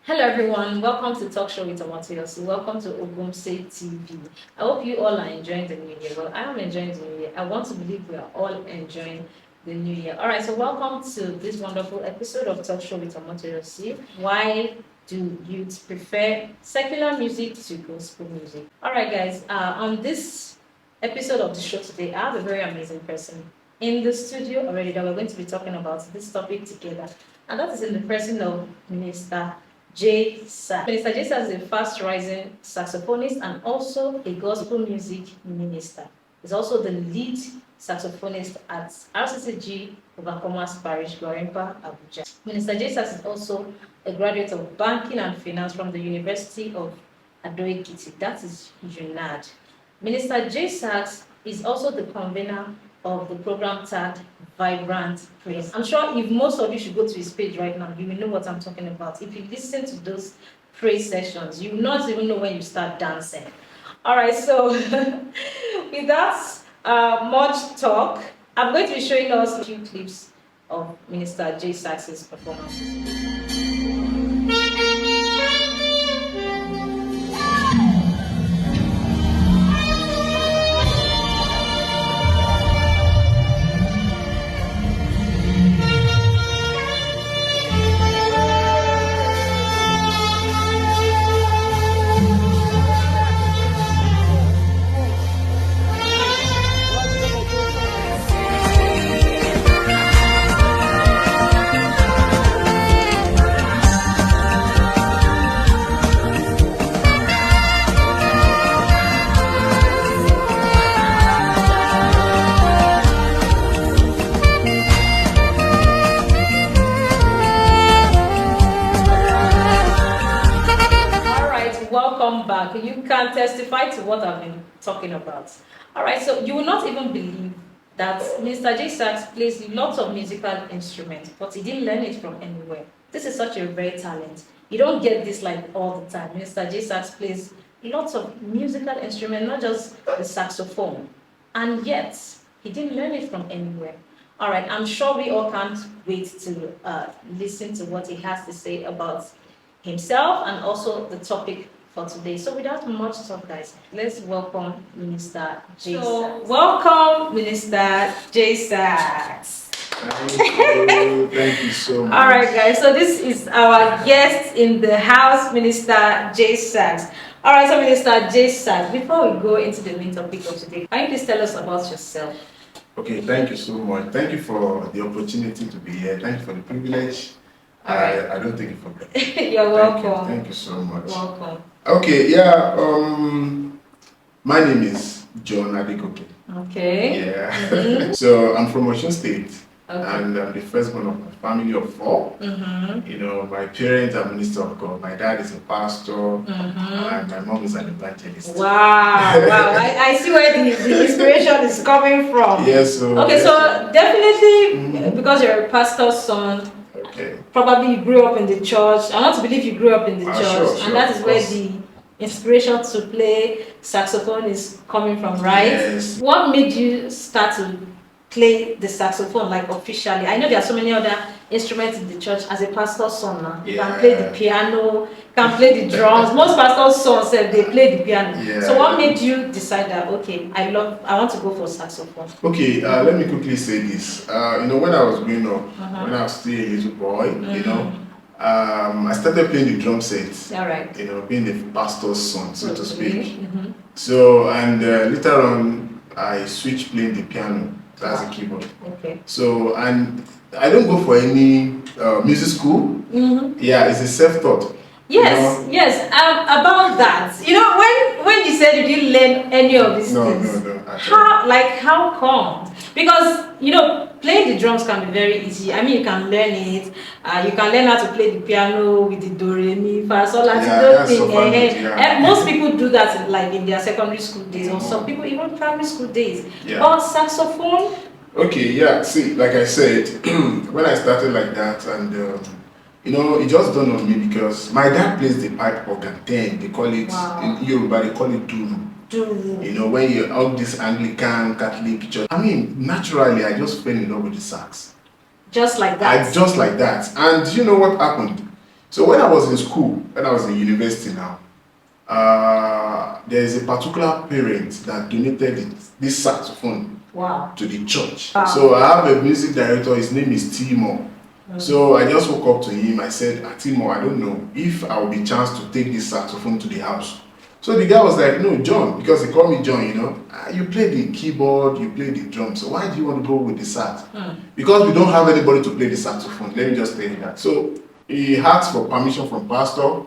Hello everyone, welcome to Talk Show with Omotoyosi. Welcome to Ogomse TV. I hope you all are enjoying the new year. Well, I am enjoying the new year. I want to believe we are all enjoying the new year. Alright, so welcome to this wonderful episode of Talk Show with Omotoyosi. Why do youths prefer secular music to gospel music? Alright guys, on this episode of the show today, I have a very amazing person in the studio already that we're going to be talking about this topic together. And that is in the person of Minister Jay Sax. Minister Jay Sax is a fast-rising saxophonist and also a gospel music minister. He's also the lead saxophonist at RCCG Overcomers Parish, Gwarimpa, Abuja. Minister Jay Sax is also a graduate of banking and finance from the University of Ado-Ekiti, that is UNAD. Minister Jay Sax is also the convener of the program tagged Vibrant Praise. I'm sure if most of you should go to his page right now, you will know what I'm talking about. If you listen to those praise sessions, you will not even know when you start dancing. All right, so without much talk, I'm going to be showing us a few clips of Minister Jay Sax's performances. Welcome back. You can testify to what I've been talking about. Alright, so you will not even believe that Mr. Jay Sax plays lots of musical instruments, but he didn't learn it from anywhere. This is such a rare talent. You don't get this like all the time. Mr. Jay Sax plays lots of musical instruments, not just the saxophone. And yet, he didn't learn it from anywhere. Alright, I'm sure we all can't wait to listen to what he has to say about himself and also the topic for today. So without much talk, guys, let's welcome Minister Jay Sax. So welcome, Minister Jay Sax. Thank you so much. All right, guys. So this is our guest in the house, Minister Jay Sax. All right, so Minister Jay Sax, before we go into the main topic of today, can you please tell us about yourself? Okay, thank you so much. Thank you for the opportunity to be here. Thank you for the privilege. Right. I don't take it for granted. You're welcome. Thank you so much. Welcome. Okay, yeah. My name is John Adekoke. Okay. Yeah. So I'm from Osun State. Okay. And I'm the first one of my family of four. You know, my parents are minister of God. My dad is a pastor, and my mom is an evangelist. Wow, wow! I see where the inspiration is coming from. Yes. So okay, so definitely because you're a pastor's son. Okay. Probably you grew up in the church. I want to believe you grew up in the church, sure, and that is where the inspiration to play saxophone is coming from, right? Yes. What made you start to play the saxophone like officially? I know there are so many other instruments in the church. As a pastor's son now, you can play the piano, you can play the drums. Most pastors' sons say they play the piano. Yeah. So what made you decide that okay, I want to go for saxophone? Okay, let me quickly say this. You know, when I was growing up, when I was still a little boy, you know, I started playing the drum set. All right. You know, being the pastor's son, so to speak. So, and later on, I switched playing the piano. That's a keyboard. Okay. So, and I don't go for any music school. Yeah, it's a self-taught. Yes, you know? Yes. About that, you know, when you said you didn't learn any of these things, no. How come? Because you know, playing the drums can be very easy. I mean, you can learn it. You can learn how to play the piano with the do re mi fa sol la ti do thing. And most people do that in their secondary school days, or some people even primary school days. Yeah. But saxophone. Okay, yeah. See, like I said, when I started like that, and you know, it just dawned on me because my dad plays the pipe organ. Then they call it in Yoruba, they call it duru. You know, when you're all this Anglican, Catholic church. I mean, naturally, I just fell in love with the sax. Just like that. Just like that. And you know what happened? So when I was in school, when I was in university now, there is a particular parent that donated this saxophone to the church. Wow. So I have a music director, his name is Timo. So I just woke up to him, I said, Timo, I don't know if I will be chance to take this saxophone to the house. So the guy was like, no, John, because he called me John, you know, you play the keyboard, you play the drums, so why do you want to go with the sax? Because we don't have anybody to play the saxophone, let me just tell you that. So he asked for permission from pastor,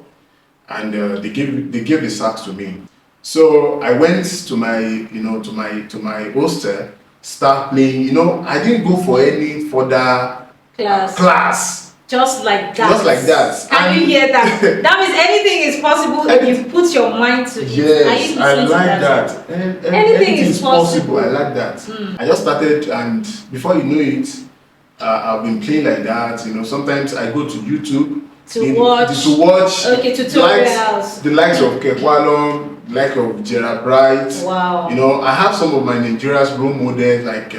and they gave the sax to me. So I went to my, you know, to my hostel, start playing. You know, I didn't go for any further class. Just like that. Just like that. Can you hear that? That means anything is possible if you put your mind to it. Yes, I like that. Anything is possible. I like that. I just started, and before you know it, I've been playing like that. You know, sometimes I go to YouTube to watch tutorials. The likes of Kekwalon, like of Gerard Bright. Wow. You know, I have some of my Nigeria's role models like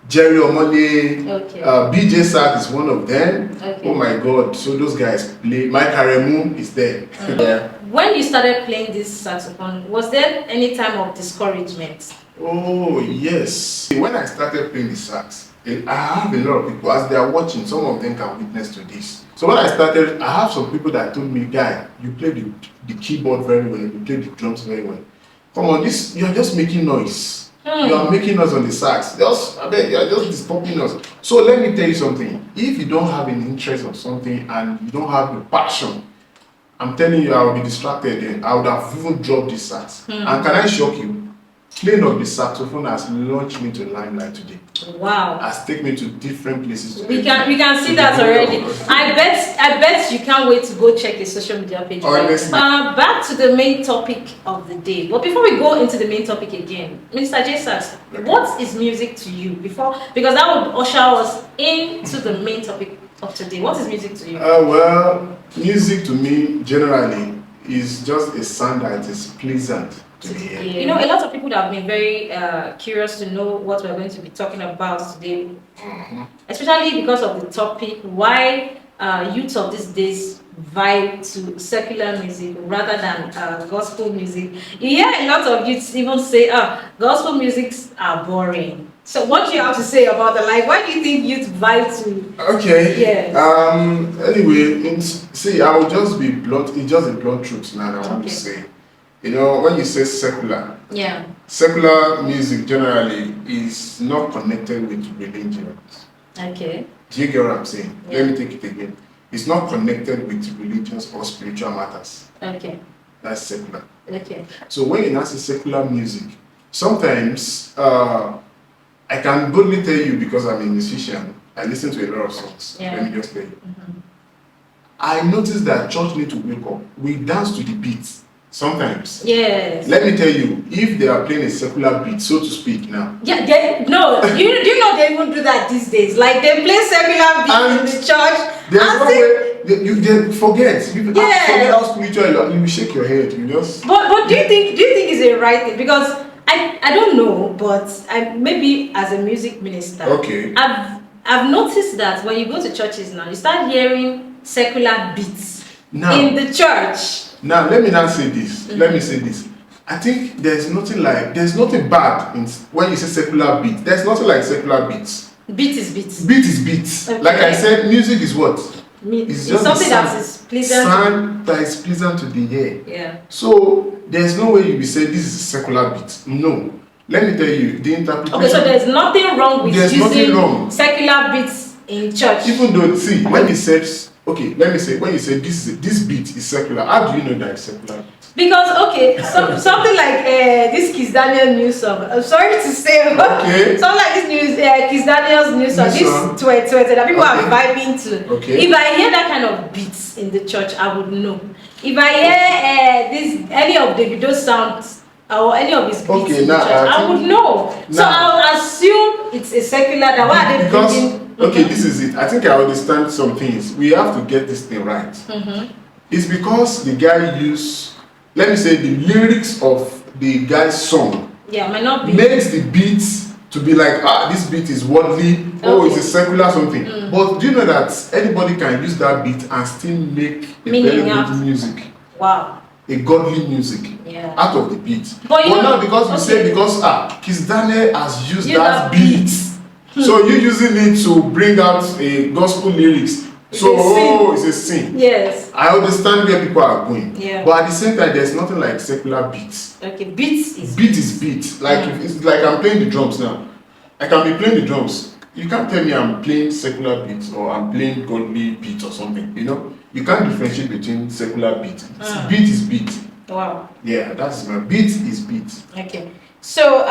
Jerry Omole, Jay Sax is one of them. Oh my God! So those guys play. Mike Aremu is there. Yeah. When you started playing this saxophone, was there any time of discouragement? Oh yes. When I started playing the sax, I have a lot of people as they are watching. Some of them can witness to this. So when I started, I have some people that told me, "Guy, you play the keyboard very well. You play the drums very well. Come on, you are just making noise." You are making us on the sax. You are just disturbing us. So let me tell you something. If you don't have an interest on something and you don't have the passion, I'm telling you, I will be distracted. And I would have even dropped this sax. And can I shock you? Playing of the saxophone has launched me to limelight today. Wow. Has taken me to different places. We can see that already. I bet you can't wait to go check his social media page. Honestly. Back to the main topic of the day. But before we go into the main topic again, Minister Jay Sax, what is music to you? Because that would usher us into the main topic of today. What is music to you? Well, music to me generally is just a sound that is pleasant. You know, a lot of people have been very curious to know what we're going to be talking about today, especially because of the topic, why youth of these days vibe to secular music rather than gospel music. You hear a lot of youths even say, gospel musics are boring. So what do you have to say about that? Like, why do you think youth vibe to? Okay. Yes. Anyway, see, I will just be blunt. It's just a blunt truth now that I want to say. You know, when you say secular, secular music generally is not connected with religion. Okay. Do you get what I'm saying? Let me take it again. It's not connected with religious or spiritual matters. Okay. That's secular. Okay. So when you say secular music, sometimes I can boldly tell you, because I'm a musician, I listen to a lot of songs. Let me just tell you. I noticed that church need to wake up. We dance to the beats. Sometimes. Yes. Let me tell you, if they are playing a secular beat, so to speak now. Yeah, you know they even do that these days. Like they play secular beat in the church. There's no way you forget. Forget how spiritual you are. You will shake your head. You just. But do you think it's a right thing? Because I don't know, but maybe as a music minister. Okay. I've noticed that when you go to churches now, you start hearing secular beats in the church. Now let me now say this. Let me say this. I think there's nothing bad in when you say secular beat. There's nothing like secular beats. Beat is beat. Beat is beat. Okay. Like I said, music is what? It's just something that is pleasant. Sound that is pleasant to the ear. Yeah. So there's no way you will say this is a secular beat. No. Let me tell you the interpretation. Okay, so there's nothing wrong with using secular beats in church. Even though, see, when he says, okay, let me say, when you say this beat is secular, how do you know that it's secular? Because, okay, something like this Kiss Daniel new song. I'm sorry to say, but something like this Kiss Daniel's new song, this Twe that people are vibing to. Okay. If I hear that kind of beats in the church, I would know. If I hear any of Davido's sounds or any of his beats in the church, I would know. So I'll assume it's a secular. That why are they bringing? Okay, this is it. I think I understand some things. We have to get this thing right. It's because the guy used, let me say, the lyrics of the guy's song might not be makes the beats to be like, this beat is worldly, it's a secular something. But do you know that anybody can use that beat and still make a very good music? Wow. A godly music out of the beat. But now because we say Kiss Daniel has used that beat, so you using it to bring out a gospel lyrics. It's a sin. Yes. I understand where people are going. Yeah. But at the same time, there's nothing like secular beats. Okay, beat is beat. Like it's like I'm playing the drums now. I can be playing the drums. You can't tell me I'm playing secular beats or I'm playing godly beats or something. You know, you can't differentiate between secular beat. Beat is beat. Wow. Yeah, that's my beat is beat. Okay. So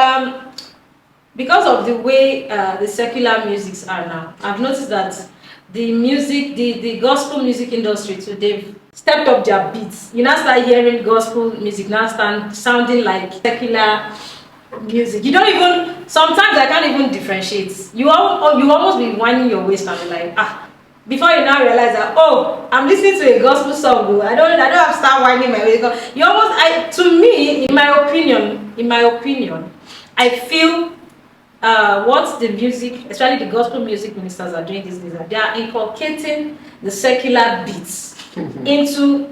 because of the way the secular musics are now, I've noticed that the music, the gospel music industry too, they've stepped up their beats. You now start hearing gospel music now sounding like secular music. You don't even, sometimes I can't even differentiate. You almost be winding your waist and be like, before you now realize that, I'm listening to a gospel song. I don't have to start winding my waist. You almost, to me, in my opinion, I feel what the music, especially the gospel music ministers are doing these days, they are inculcating the secular beats into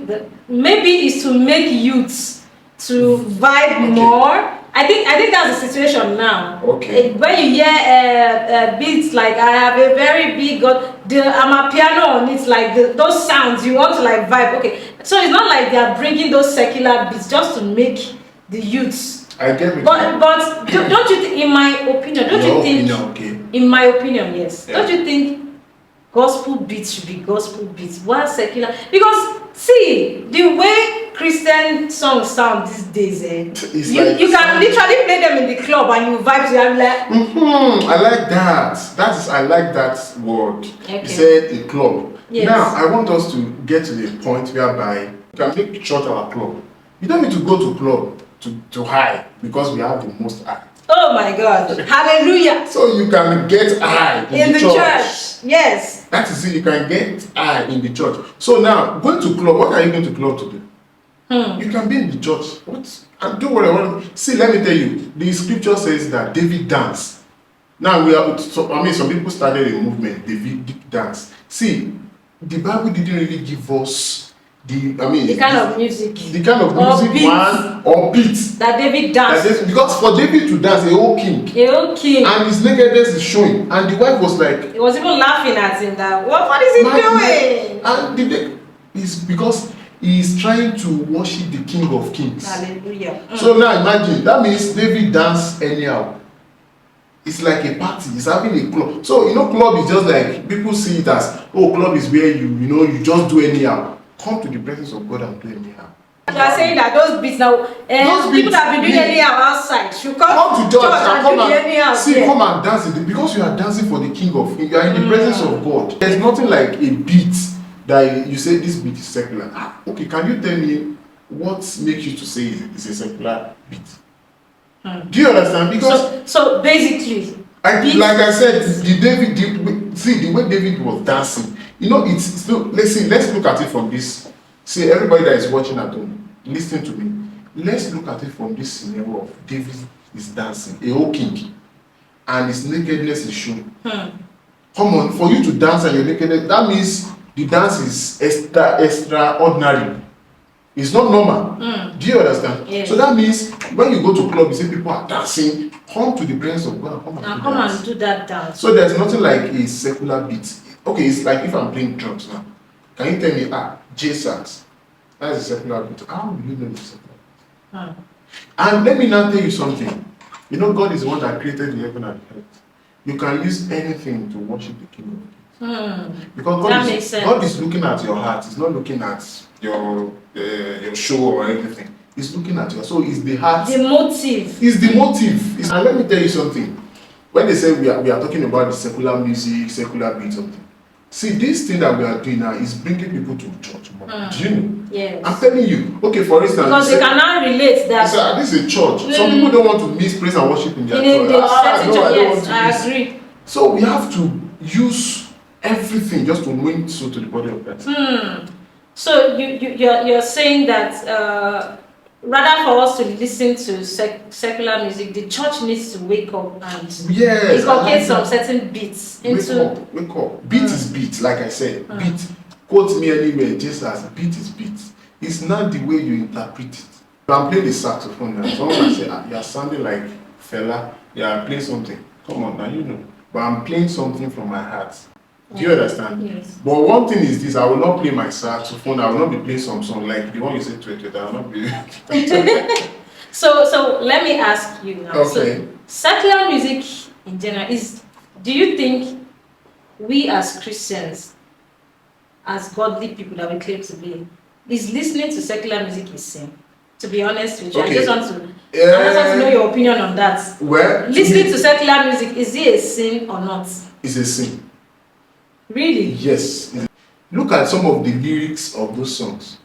maybe it's to make youths to vibe more. I think that's the situation now. Okay. When you hear beats like I have a very big I'm a piano on it, like those sounds you want to like vibe. Okay, so it's not like they are bringing those secular beats just to make the youths. I get it. But don't you think, in my opinion, in my opinion, yes. Yeah. Don't you think gospel beats should be gospel beats while secular? Because see, the way Christian songs sound these days, you can literally play them in the club and you vibe to them like. I like that. I like that word. Okay. You said a club. Yes. Now I want us to get to the point whereby you can make church our club. You don't need to go to club to high because we have the most high. Oh my God! Hallelujah! So you can get high in the church. Yes. That is it. You can get high in the church. So now going to club. What are you going to club to do? You can be in the church. And do what I want. See, let me tell you. The scripture says that David danced. Now some people started a movement. David danced. See, the Bible didn't really give us the kind of music or beats that David danced. Because for David to dance, a whole king, and his nakedness is showing, and the wife was like, he was even laughing at him that what is he doing? And it's because he is trying to worship the King of Kings. Hallelujah. So now imagine, that means David danced anyhow. It's like a party. It's having a club. So club is just like people see it as club is where you just do anyhow. Come to the presence of God and do anyhow. You are saying that those beats now, those people that have been doing anyhow outside should come to church and do anyhow. Come and dance because you are dancing for the King of Kings. You are in the presence of God. There's nothing like a beat that you say this beat is secular. Okay, can you tell me what makes you to say it's a secular beat? Do you understand? Because so basically, like I said, the way David was dancing. Let's look at it from this. See, everybody that is watching at home, listen to me. Let's look at it from this scenario of David is dancing, a whole king, and his nakedness is shown. Come on, for you to dance and your nakedness, that means the dance is extraordinary. It's not normal. Do you understand? Yes. So that means when you go to club, you see people are dancing. Come to the presence of God and come and do that dance. So there's nothing like a secular beat. Okay, it's like if I'm playing drums now. Can you tell me, Jay Sax? That's a secular beat. How will you know it's secular beat? And let me now tell you something. God is the one that created the heaven and earth. You can use anything to worship the King of Kings. Because God is looking at your heart. He's not looking at your show or anything. He's looking at you. So it's the heart. The motive. It's the motive. And let me tell you something. When they say we are talking about the secular music, secular beat, something. See, this thing that we are doing now is bringing people to church more. Do you know? Yes. I'm telling you. Okay, for instance. Because they cannot relate that. This is a church. Some people don't want to mix praise and worship in their church. Yes, I agree. So we have to use everything just to win to the body of Christ. So you're saying that rather for us to listen to secular music, the church needs to wake up and inculcate some certain beats into. Wake up. Beat is beat, like I said. Beat. Quote me anywhere, just as beat is beat. It's not the way you interpret it. I'm playing the saxophone now. Someone might say, you're sounding like fella. Yeah, play something. Come on, now you know. But I'm playing something from my heart. Do you understand? Yes. But one thing is this, I will not play my saxophone. I will not be playing some song like the one you said to I will not be. So let me ask you now. Okay. So secular music in general do you think we as Christians, as godly people that we claim to be, is listening to secular music a sin? To be honest with you, I just want to know your opinion on that. Well, listening to secular music, is it a sin or not? It's a sin. Really? Yes. Look at some of the lyrics of those songs.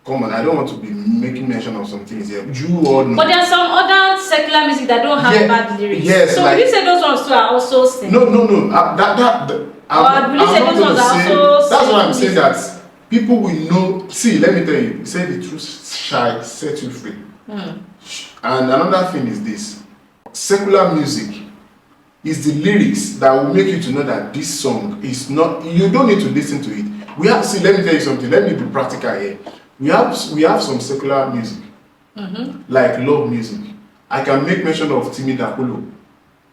Come on, I don't want to be making mention of some things here. You all know. But there are some other secular music that don't have bad lyrics. Yes. So would you say those ones too are also sin? No. That's what I'm saying. That people will know. See, let me tell you. Say the truth shall set you free. And another thing is this: secular music is the lyrics that will make you to know that this song is not. You don't need to listen to it. Let me tell you something. Let me be practical here. We have some secular music, like love music. I can make mention of Timi Dakolo,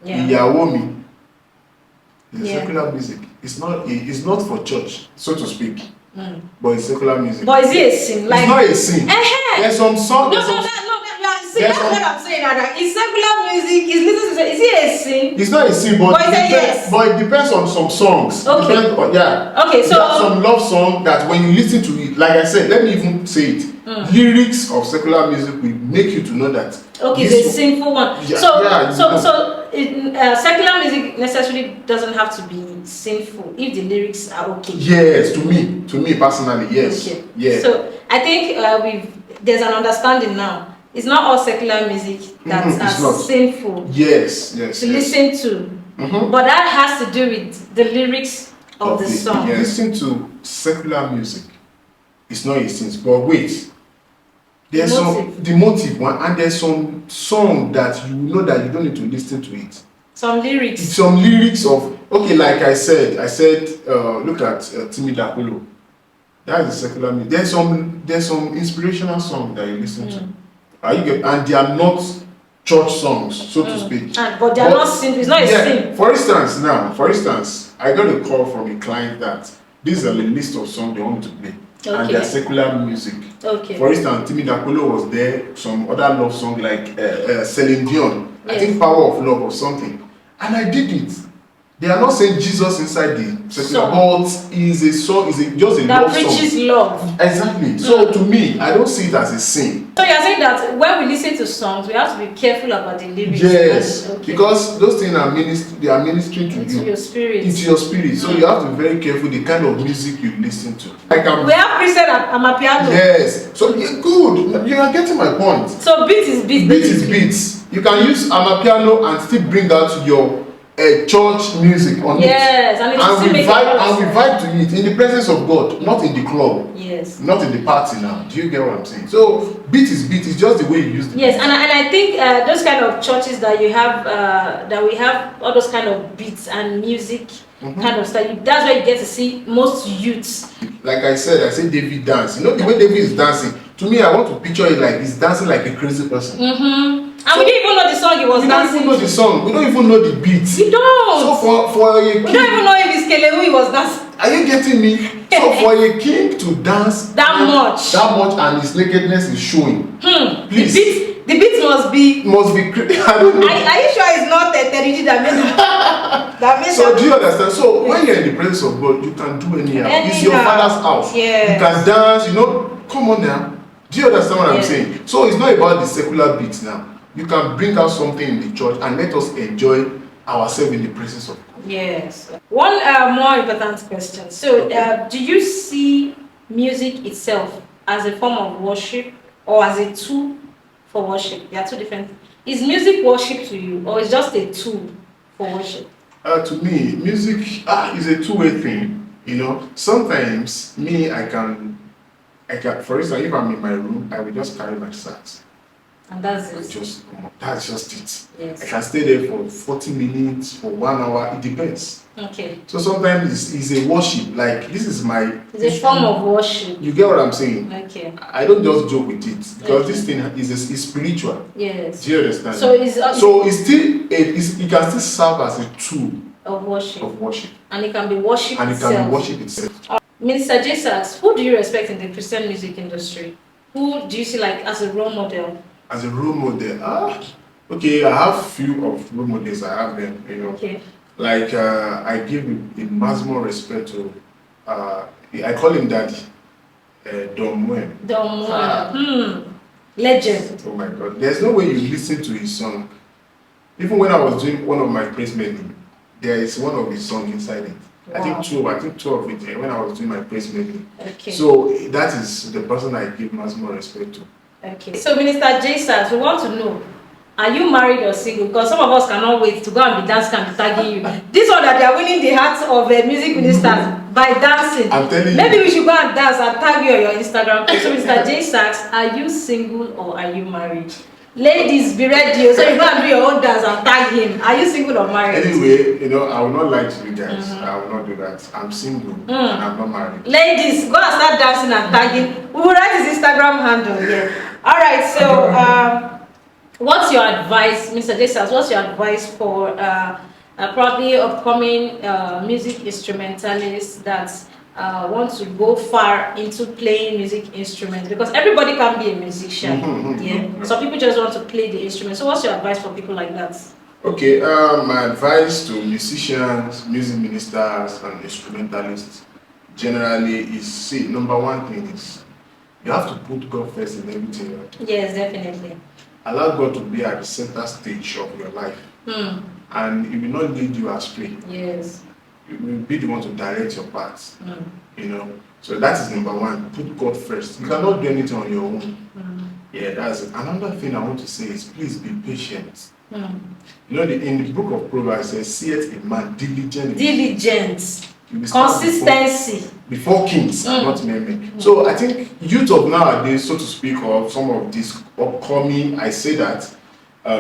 Iyawomi. It's secular music. It's not for church, so to speak. But it's secular music. But is it a sin? It's not a sin. There's some songs. That's what I'm saying. Is secular music, is it a sin? It's not a sin, but it depends on some songs. Okay. Okay, so you have some love song that when you listen to it, like I said, let me even say it. Lyrics of secular music will make you to know that. Okay, it's a sinful one. Secular music necessarily doesn't have to be sinful if the lyrics are okay. Yes, to me personally, yes. Okay. Yeah. So I think there's an understanding now. It's not all secular music that are sinful. Yes. To listen to, but that has to do with the lyrics of the song. Yeah, listen to secular music. It's not a sin, but wait. There's the motive one, and there's some song that you know that you don't need to listen to it. Some lyrics. It's some lyrics of like I said, look at Timi Dakolo. That is a secular music. There's some inspirational song that you listen to. And they are not church songs, so to speak. But they are not sin. It's not a sin. For instance, I got a call from a client that these are the list of songs they want me to play. Okay. And they're secular music. Okay. For instance, Timi Dakolo was there, some other love song like Celine Dion. Yes. I think Power of Love or something. And I did it. They are not saying Jesus inside the secular, but is a song, just a love song. That preaches love. Exactly. So to me, I don't see it as a sin. So you're saying that when we listen to songs, we have to be careful about the lyrics. Yes. Okay. Because those things are ministering to you. Into your spirit. Into your spirit. So you have to be very careful the kind of music you listen to. We have Christian Amapiano. Yes. So you're good. You are getting my point. So beat is beat. Beat is beat. You can use Amapiano and still bring out your church music on it. And we vibe to it in the presence of God, not in the club. Yes. Not in the party now. Do you get what I'm saying? So beat is beat. It's just the way you use it. Yes, and I think those kind of churches that you have, that we have all those kind of beats and music kind of stuff. That's where you get to see most youths. Like I said David dance. You know the way David is dancing. To me, I want to picture it like he's dancing like a crazy person. And we didn't even know the song he was dancing. We don't even know the song. We don't even know the beat. We don't. So for a king, we don't even know if it's Kelewu he was dancing. Are you getting me? So for a king to dance that much and his nakedness is showing. Please. The beat must be. I don't know. Are you sure it's not a Teridi that made So do you understand? So when you're in the presence of God, you can do anyhow. It's your father's house. Yes. You can dance. Come on now. Do you understand what I'm saying? So it's not about the secular beats now. You can bring out something in the church and let us enjoy ourselves in the presence of God. Yes. One more important question. So, do you see music itself as a form of worship or as a tool for worship? They are two different. Is music worship to you, or is just a tool for worship? To me, music is a two-way thing. You know, sometimes I can I can, for instance, if I'm in my room, I will just carry my sax. And that's it. That's just it. Yes. I can stay there for 40 minutes, for 1 hour, it depends. Okay. So sometimes it's a worship, like this is my... It's a form of worship. You get what I'm saying? Okay. I don't just joke with it, because this thing is spiritual. Yes. Do you understand? So it's still, it can still serve as a tool of worship. And it can be worship itself. Minister Jay Sax, who do you respect in the Christian music industry? Who do you see like as a role model? As a role model, okay, I have few of role models. I have them, you know. Okay. Like I give a maximum respect to, I call him Daddy, Don Moen. Legend. Oh my God! There's no way you listen to his song. Even when I was doing one of my praise medley, there is one of his songs inside it. Wow. I think two of it when I was doing my praise medley. Okay. So that is the person I give maximum respect to. Okay. So Minister Jay Sax, we want to know, are you married or single? Because some of us cannot wait to go and be dancing and be tagging you. This one that they are winning the hearts of music ministers by dancing. I'm telling you. Maybe we should go and dance and tag you on your Instagram page. So Mr. Jay Sax, are you single or are you married? Ladies, be ready. So you go and do your own dance and tag him. Are you single or married? Anyway, you know, I will not lie to you guys. I will not do that. I'm single and I'm not married. Ladies, go and start dancing and tagging. We will write his Instagram handle here. All right. So, what's your advice, Mr. Jay Sax? What's your advice for probably upcoming music instrumentalists that want to go far into playing music instruments? Because everybody can be a musician. Yeah. Some people just want to play the instrument. So what's your advice for people like that? Okay, my advice to musicians, music ministers, and instrumentalists generally is, see, number one thing is you have to put God first in everything you do. Yes, definitely. Allow God to be at the center stage of your life. And He will not lead you astray. Yes. You will be the one to direct your paths. You know, so that is number one. Put God first. You cannot do anything on your own. Yeah, that's it. Another thing I want to say is please be patient. You know, in the book of Proverbs, it says, "Seeth a man diligent." Diligence. Consistency. Before kings, not men. So I think youth of nowadays, so to speak, or some of these upcoming, I say that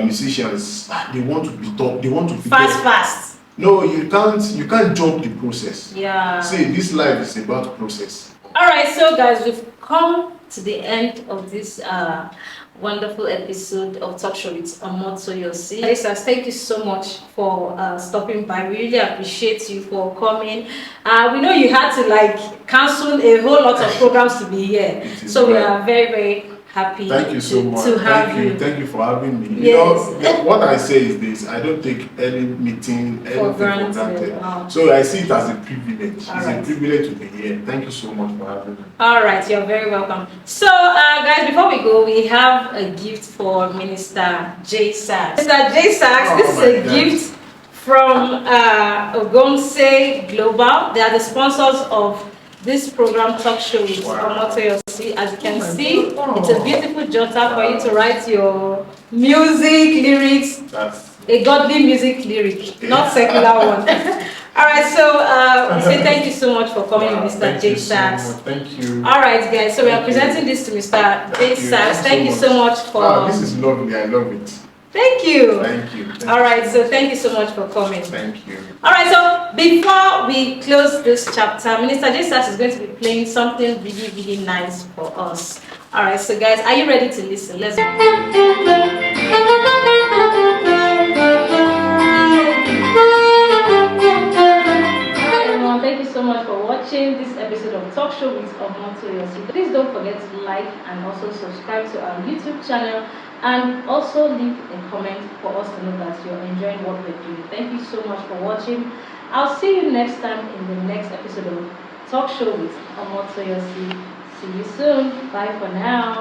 musicians, they want to be top. They want to be fast. No, you can't jump the process. Yeah. See, this life is about process. Alright, so guys, we've come to the end of this wonderful episode of Talk Show with Omotoyosi. Jay Sax, thank you so much for stopping by. We really appreciate you for coming. We know you had to like cancel a whole lot of programs to be here. So we are very, very happy. Thank you so much. To have you. Thank you for having me. Yes. You know, what I say is this: I don't take any meeting, anything for granted. Wow. So I see it as a privilege. It's a privilege to be here. Thank you so much for having me. All right, you're very welcome. So, guys, before we go, we have a gift for Minister Jay Sax. Mr. Jay Sax, this is a gift from Ogomse Global. They are the sponsors of this program, Talk Show with Omotoyosi. As you can see, it's a beautiful jotter for you to write your music lyrics. A godly music lyric, not secular one. Alright, so we say thank you so much for coming, Mr. Jay Sax. Thank you. Alright, guys, so we are presenting this to Mr. Jay Sax. Thank you so much for... this is lovely, I love it. Thank you. Thank you. Alright, so thank you so much for coming. Thank you. Alright, so before we close this chapter, Minister Jay Sax is going to be playing something really, really nice for us. Alright, so guys, are you ready to listen? Let's go. Thank you so much for watching this episode of Talk Show with Omotoyosi. Please don't forget to like and also subscribe to our YouTube channel, and also leave a comment for us to know that you're enjoying what we're doing. Thank you so much for watching. I'll see you next time in the next episode of Talk Show with Omotoyosi. See you soon. Bye for now.